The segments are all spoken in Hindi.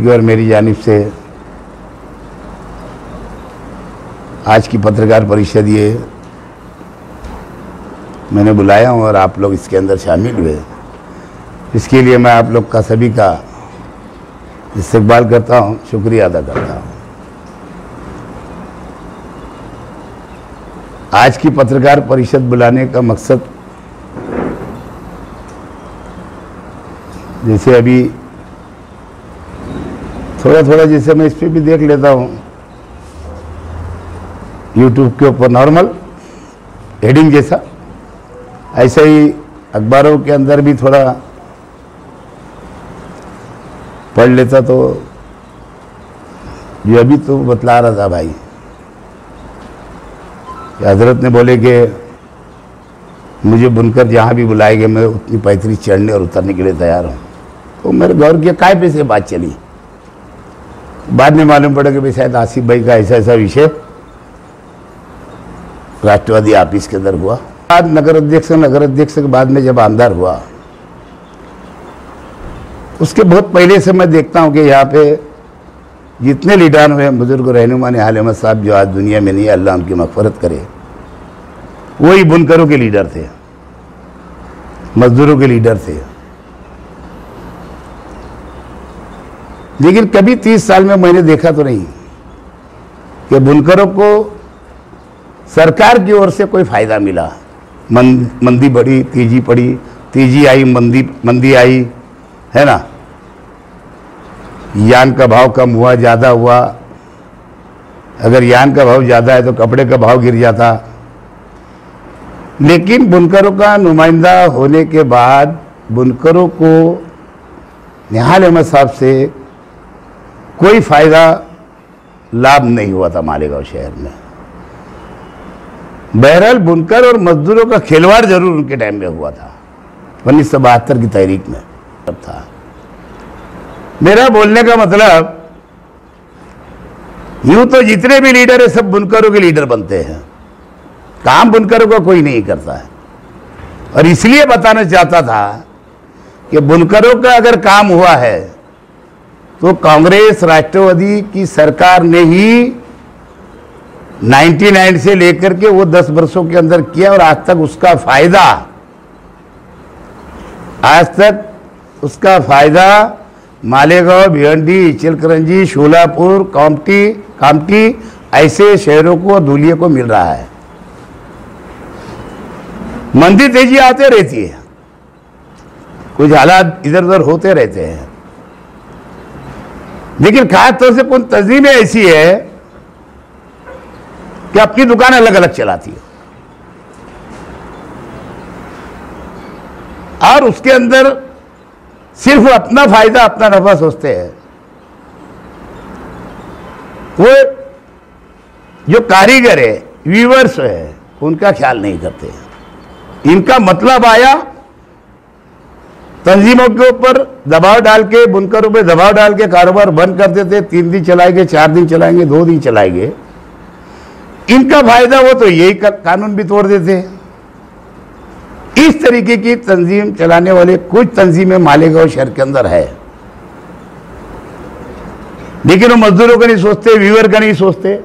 की और मेरी जानिब से आज की पत्रकार परिषद ये मैंने बुलाया हूँ और आप लोग इसके अंदर शामिल हुए, इसके लिए मैं आप लोग का सभी का इस्तकबाल करता हूँ, शुक्रिया अदा करता हूँ। आज की पत्रकार परिषद बुलाने का मकसद, जैसे अभी थोड़ा थोड़ा जैसे मैं इस पर भी देख लेता हूँ यूट्यूब के ऊपर नॉर्मल हेडिंग जैसा, ऐसे ही अखबारों के अंदर भी थोड़ा पढ़ लेता तो जो अभी तो बतला रहा था भाई कि हजरत ने बोले कि मुझे बुनकर जहाँ भी बुलाएंगे मैं उतनी पैतरी चढ़ने और उतरने के लिए तैयार हूँ। तो मेरे गौर किया काय पे से बात चली, बाद में मालूम पड़ा कि भाई शायद आसिफ भाई का ऐसा ऐसा विषय राष्ट्रवादी ऑफिस के अंदर हुआ। बाद नगर अध्यक्ष के बाद में जब आमदार हुआ उसके बहुत पहले से मैं देखता हूँ कि यहाँ पे जितने लीडर हुए बुजुर्ग रहनुमा निहाल अहमद साहब जो आज दुनिया में नहीं है, अल्लाह उनकी मग़फ़िरत करे, वही बुनकरों के लीडर थे, मजदूरों के लीडर थे। लेकिन कभी 30 साल में मैंने देखा तो नहीं कि बुनकरों को सरकार की ओर से कोई फ़ायदा मिला। मंदी बढ़ी, तेजी पड़ी, तेजी आई, मंदी आई, है ना। यान का भाव कम हुआ, ज़्यादा हुआ। अगर यान का भाव ज़्यादा है तो कपड़े का भाव गिर जाता। लेकिन बुनकरों का नुमाइंदा होने के बाद बुनकरों को निहाल अहमद साहब से कोई फ़ायदा लाभ नहीं हुआ था मालेगांव शहर में। बहरहाल बुनकर और मजदूरों का खिलवाड़ जरूर उनके टाइम में हुआ था, 1972 की तहरीक में तब था। मेरा बोलने का मतलब, यूं तो जितने भी लीडर है सब बुनकरों के लीडर बनते हैं, काम बुनकरों का कोई नहीं करता है। और इसलिए बताना चाहता था कि बुनकरों का अगर काम हुआ है तो कांग्रेस राष्ट्रवादी की सरकार ने ही 99 से लेकर के वो 10 वर्षों के अंदर किया और आज तक उसका फायदा मालेगांव, भिवंडी, चिलकरंजी, शोलापुर, कामठी ऐसे शहरों को, धुलिया को मिल रहा है। मंदी तेजी आते रहती है, कुछ हालात इधर उधर होते रहते हैं, लेकिन खास तौर से कुछ तंजीमें ऐसी है कि अपनी दुकान अलग अलग चलाती है और उसके अंदर सिर्फ अपना फायदा, अपना नफा सोचते हैं। वो जो कारीगर है, वीवर्स है, उनका ख्याल नहीं करते। इनका मतलब आया तंजीमों के ऊपर दबाव डाल के, बुनकरों पे दबाव डाल के कारोबार बंद कर देते। 3 दिन चलाएंगे, 4 दिन चलाएंगे, 2 दिन चलाएंगे। इनका फायदा वो तो यही कानून भी तोड़ देते हैं। इस तरीके की तंजीम चलाने वाले कुछ तंजीमें मालेगांव शहर के अंदर है, लेकिन वो मजदूरों का नहीं सोचते, वीवर का नहीं सोचते।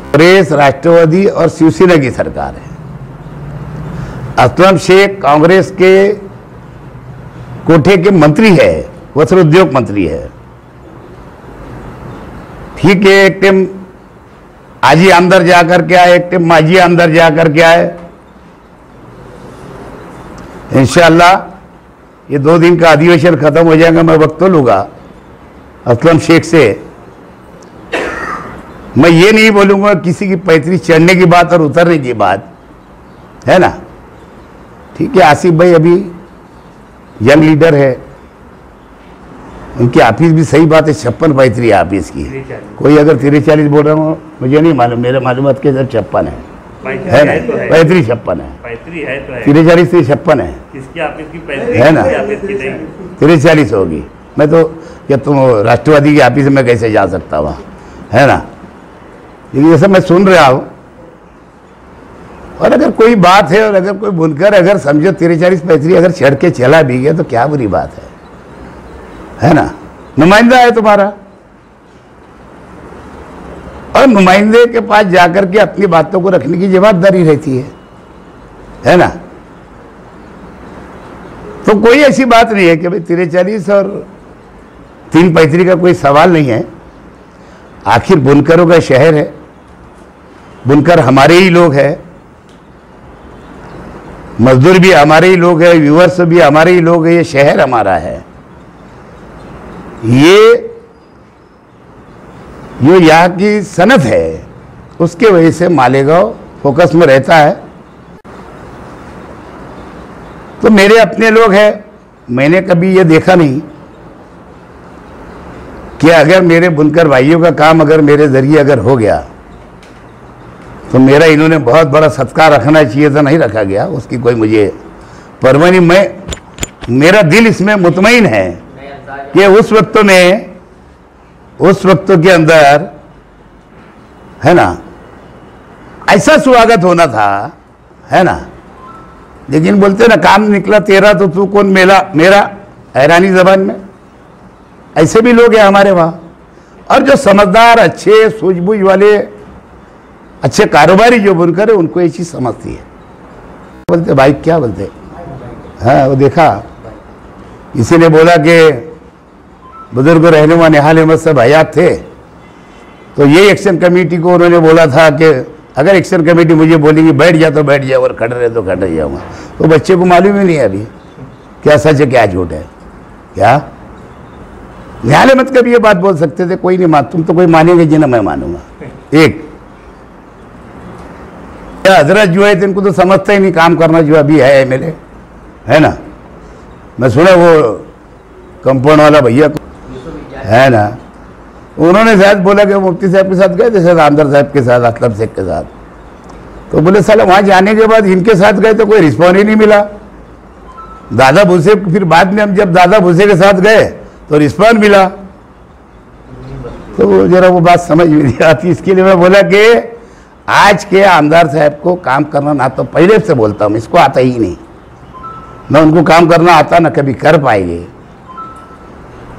कांग्रेस, राष्ट्रवादी और शिवसेना की सरकार है। असलम शेख कांग्रेस के कोठे के मंत्री है, वस्त्र उद्योग मंत्री है। ठीक है, एक टाइम आजी आमदार जाकर के आए, एक टाइम माजी आमदार जाकर के आए। इंशाअल्लाह ये 2 दिन का अधिवेशन खत्म हो जाएगा, मैं वक्त तो लूँगा असलम शेख से। मैं ये नहीं बोलूँगा किसी की पैतरी चढ़ने की बात और उतरने की बात, है ना। ठीक है, आसिफ भाई अभी यंग लीडर है, उनकी ऑफिस भी सही बात है 56 पैतरी है ऑफिस की। कोई अगर 43 बोल रहा हूँ मुझे नहीं मालूम, मेरे मालूमात के अंदर 56 है ना, पैतरी 56 है, 43 से 56 है, है ना, 43 होगी। मैं तो क्या तुम राष्ट्रवादी की ऑफिस में कैसे जा सकता वहाँ, है ना। लेकिन ये सब मैं सुन रहा हूँ। और अगर कोई बात है और अगर कोई बुनकर अगर समझो 43 पैतरी अगर चढ़ के चला भी गया तो क्या बुरी बात है। है ना, नुमाइंदा है तुम्हारा, और नुमाइंदे के पास जाकर के अपनी बातों को रखने की जवाबदारी रहती है ना। तो कोई ऐसी बात नहीं है कि भाई 43 और 3 का कोई सवाल नहीं है। आखिर बुनकरों का शहर है, बुनकर हमारे ही लोग हैं, मजदूर भी हमारे ही लोग हैं, व्यूअर्स भी हमारे ही लोग हैं, ये शहर हमारा है। ये जो यहाँ की सनत है उसके वजह से मालेगांव फोकस में रहता है। तो मेरे अपने लोग हैं, मैंने कभी ये देखा नहीं कि अगर मेरे बुनकर भाइयों का काम अगर मेरे जरिए अगर हो गया तो मेरा इन्होंने बहुत बड़ा सत्कार रखना चाहिए था, नहीं रखा गया, उसकी कोई मुझे परवाह नहीं। मेरा दिल इसमें मुतमईन है कि उस वक्त के अंदर है ना ऐसा स्वागत होना था, है ना। लेकिन बोलते ना काम निकला तेरा तो तू कौन मेरा हैरानी जबान में, ऐसे भी लोग हैं हमारे वहाँ। और जो समझदार अच्छे सूझबूझ वाले अच्छे कारोबारी जो बुनकर है उनको ये चीज़ समझती है। बोलते भाई क्या बोलते, हाँ वो देखा, इसी ने बोला कि बुजुर्ग रहनुमा निहाल अहमद साहब हयात थे तो ये एक्शन कमेटी को उन्होंने बोला था कि अगर एक्शन कमेटी मुझे बोलेगी बैठ जा तो बैठ जाओ और खड़े रहे तो खड़े जाऊँगा। तो बच्चे को मालूम ही नहीं है अभी क्या सच है क्या झूठ है। क्या निहाल अहमद कभी ये बात बोल सकते थे, कोई नहीं मान, तुम तो कोई मानेंगे जी ना मैं मानूंगा। एक हजरत जो है इनको तो समझता ही नहीं काम करना जो अभी है मेरे, है ना। मैं सुना वो कंपाउंड वाला भैया है ना, उन्होंने शायद बोला कि मुफ्ती साहब के साथ गए थे, शायद आमदार साहब के साथ, असलम शेख के साथ, तो बोले साला वहाँ जाने के बाद इनके साथ गए तो कोई रिस्पॉन्स ही नहीं मिला। दादा भूसे फिर बाद में हम जब दादा भूसे के साथ गए तो रिस्पॉन्स मिला। तो जरा वो बात समझ में नहीं आती, इसके लिए मैं बोला कि आज के आमदार साहब को काम करना ना, तो पहले से बोलता हूँ इसको आता ही नहीं, ना उनको काम करना आता ना कभी कर पाएंगे।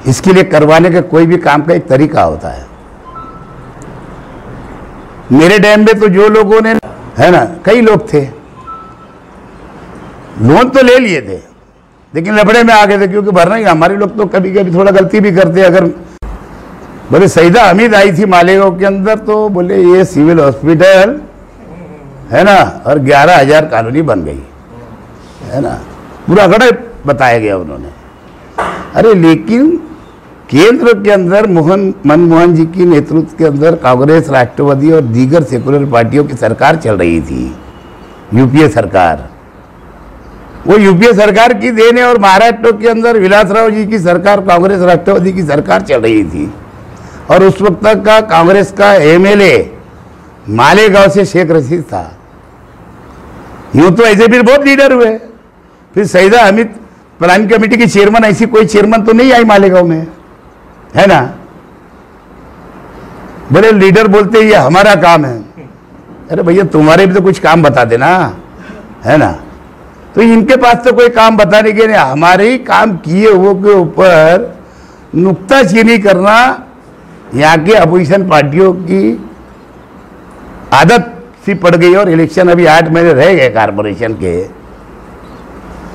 इसके लिए करवाने का कोई भी काम का एक तरीका होता है। मेरे टाइम में तो जो लोगों ने, है ना, कई लोग थे लोन तो ले लिए थे लेकिन लफड़े में आ गए थे, क्योंकि भरना ही, हमारे लोग तो कभी कभी थोड़ा गलती भी करते। अगर बोले सईदा हमीद आई थी मालेगांव के अंदर तो बोले ये सिविल हॉस्पिटल है ना और 11,000 कॉलोनी बन गई, है ना, पूरा गड़ा बताया गया उन्होंने। अरे लेकिन केंद्र के अंदर मनमोहन जी की नेतृत्व के अंदर कांग्रेस, राष्ट्रवादी और दीगर सेकुलर पार्टियों की सरकार चल रही थी, यूपीए सरकार। वो यूपीए सरकार की देन है। और महाराष्ट्र के अंदर विलासराव जी की सरकार, कांग्रेस राष्ट्रवादी की सरकार चल रही थी। और उस वक्त तक का कांग्रेस का एमएलए मालेगांव से शेख रशीद था। यूं तो ऐसे फिर बहुत लीडर हुए, फिर सईदा हमीद प्लानिंग कमेटी की चेयरमैन, ऐसी कोई चेयरमैन तो नहीं आई मालेगांव में, है ना। बड़े लीडर बोलते ये हमारा काम है। अरे भैया तुम्हारे भी तो कुछ काम बता देना, है ना। तो इनके पास तो कोई काम बताने के नहीं, हमारे ही काम किए हुए के ऊपर नुक्ताचीनी करना यहाँ के अपोजिशन पार्टियों की आदत सी पड़ गई। और इलेक्शन अभी 8 महीने रह गए कारपोरेशन के,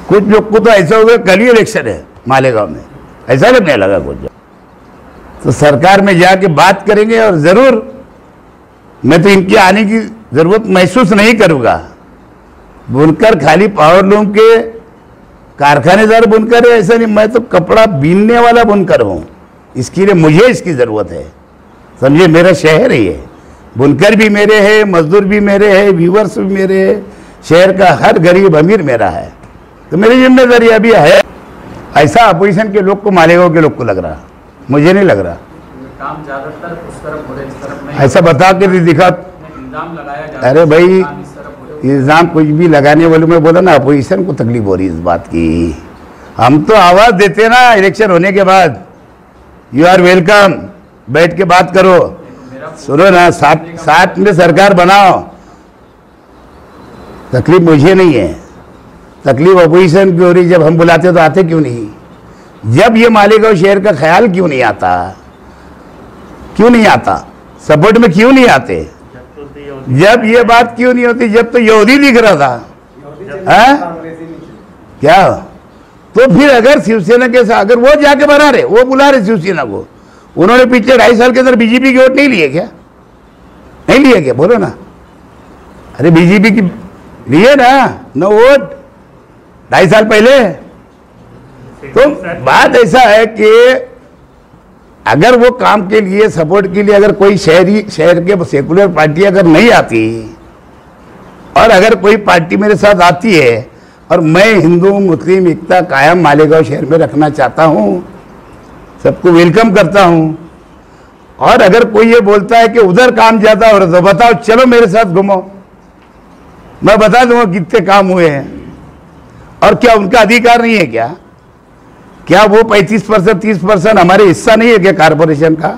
कुछ लोग को तो ऐसा हो गया कल ही इलेक्शन है मालेगांव में, ऐसा लगने लगा कुछ। तो सरकार में जाके बात करेंगे और ज़रूर मैं तो इनके आने की ज़रूरत महसूस नहीं करूँगा। बुनकर खाली पावरलूम के कारखानेदार बुनकर है ऐसा नहीं, मैं तो कपड़ा बीनने वाला बुनकर हूँ। इसके लिए मुझे इसकी ज़रूरत है, समझिए। मेरा शहर है ये, बुनकर भी मेरे हैं, मजदूर भी मेरे हैं, व्यूवर्स भी मेरे हैं, शहर का हर गरीब अमीर मेरा है। तो मेरी जिम्मेदारी अभी है। ऐसा अपोजिशन के लोग को, मालेगांव के लोग को लग रहा, मुझे नहीं लग रहा। काम ज्यादातर उस तरफ हो रहा है, इस तरफ नहीं। ऐसा बता के नहीं दिखा। इल्जाम लगाया जा रहा है। अरे भाई है। इल्ज़ाम कुछ भी लगाने वालों में बोला ना, अपोजिशन को तकलीफ हो रही है इस बात की। हम तो आवाज़ देते ना इलेक्शन होने के बाद, यू आर वेलकम, बैठ के बात करो, सुनो ना, साथ में सरकार बनाओ। तकलीफ मुझे नहीं है, तकलीफ अपोजिशन की हो रही। जब हम बुलाते तो आते क्यों नहीं, जब ये मालेगांव शहर का ख्याल क्यों नहीं आता, क्यों नहीं आता, सपोर्ट में क्यों नहीं आते, जब ये बात क्यों नहीं होती, जब तो यहूदी दिख रहा था क्या। तो फिर अगर शिवसेना के साथ अगर वो जाके बना रहे, वो बुला रहे शिवसेना को, उन्होंने पिछले 2.5 साल के अंदर बीजेपी की वोट नहीं लिए क्या, नहीं लिए क्या, बोलो ना। अरे बीजेपी की लिए ना नो वोट 2.5 साल पहले। तो बात ऐसा है कि अगर वो काम के लिए सपोर्ट के लिए अगर कोई शहर के सेकुलर पार्टी अगर नहीं आती और अगर कोई पार्टी मेरे साथ आती है और मैं हिंदू मुस्लिम एकता कायम मालेगांव शहर में रखना चाहता हूं, सबको वेलकम करता हूं, और अगर कोई ये बोलता है कि उधर काम ज्यादा हो रहा तो बताओ, चलो मेरे साथ घूमो, मैं बता दूंगा कितने काम हुए हैं। और क्या उनका अधिकार नहीं है क्या, क्या वो 35% 30% हमारे हिस्सा नहीं है क्या कारपोरेशन का।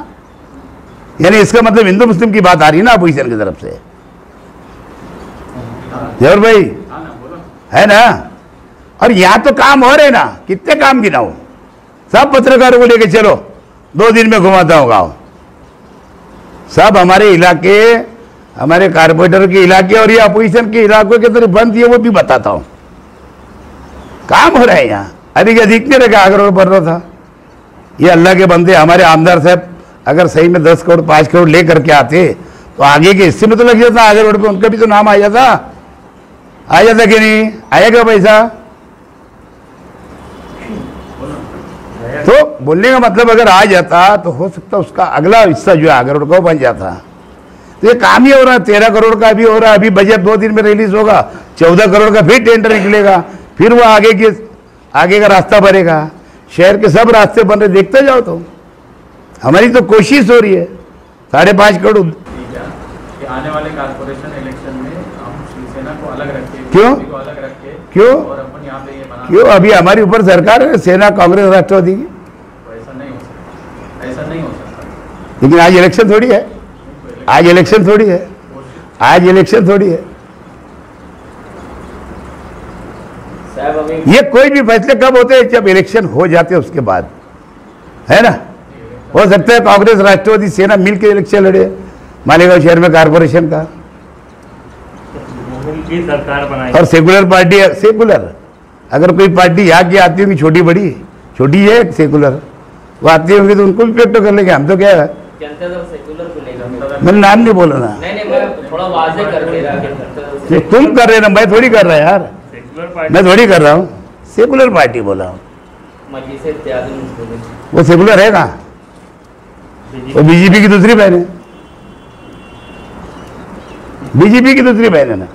यानी इसका मतलब हिंदू मुस्लिम की बात आ रही है ना अपोजिशन की तरफ से, जवर भाई है ना। और यहां तो काम हो रहे ना, कितने काम गिनाओ, सब पत्रकारों को लेके चलो 2 दिन में घुमाता हूं गाँव, सब हमारे इलाके, हमारे कारपोरेटर के इलाके और ये अपोजिशन के इलाकों के तरफ बंद किए वो भी बताता हूं, काम हो रहा है यहाँ। अधिक अधिक नहीं रखा, अगर बढ़ रहा था। ये अल्लाह के बंदे हमारे आमदार साहब अगर सही में 10 करोड़ 5 करोड़ ले करके आते तो आगे के हिस्से में तो लग जाता, आगे रोड पे उनका भी तो नाम आ जाता कि नहीं आएगा पैसा। तो बोलने का मतलब अगर आ जाता तो हो सकता उसका अगला हिस्सा जो है आगे रोड का बन जाता। तो ये काम ही हो रहा है, 13 करोड़ का भी हो रहा है, अभी बजट 2 दिन में रिलीज होगा, 14 करोड़ का फिर टेंडर निकलेगा, फिर वो आगे का रास्ता बनेगा। शहर के सब रास्ते बन रहे, देखते जाओ। तो हमारी तो कोशिश हो रही है 5.5 करोड़। आने वाले कारपोरेशन इलेक्शन में हम शिवसेना को अलग रखें, क्यों को अलग रखें, क्यों और अपन यहाँ पे ये बना, क्यों अभी हमारी ऊपर सरकार है, सेना कांग्रेस राष्ट्रवादी की, तो ऐसा नहीं हो सकता, ऐसा नहीं हो सकता। लेकिन आज इलेक्शन थोड़ी है, आज इलेक्शन थोड़ी है, आज इलेक्शन थोड़ी है। ये कोई भी फैसले कब होते हैं, जब इलेक्शन हो जाते हैं उसके बाद, है ना। हो सकता है कांग्रेस राष्ट्रवादी सेना मिलकर इलेक्शन लड़े मालेगांव शहर में कारपोरेशन का, की सरकार बनाई। और सेकुलर पार्टी, सेकुलर अगर कोई पार्टी यहाँ की आती होगी, छोटी बड़ी, छोटी है सेकुलर, वो आती होंगी तो उनको भी पेट कर लेंगे। हम तो क्या है, मैंने नाम नहीं बोला ना, थोड़ा वाज़ेह कर दे रहा, तुम कर रहे ना, मैं थोड़ी कर रहा यार, मैं थोड़ी कर रहा हूँ, सेकुलर पार्टी बोला हूँ। वो सेकुलर है कहाँ, वो बीजेपी की दूसरी बहन है, बीजेपी की दूसरी बहन है ना।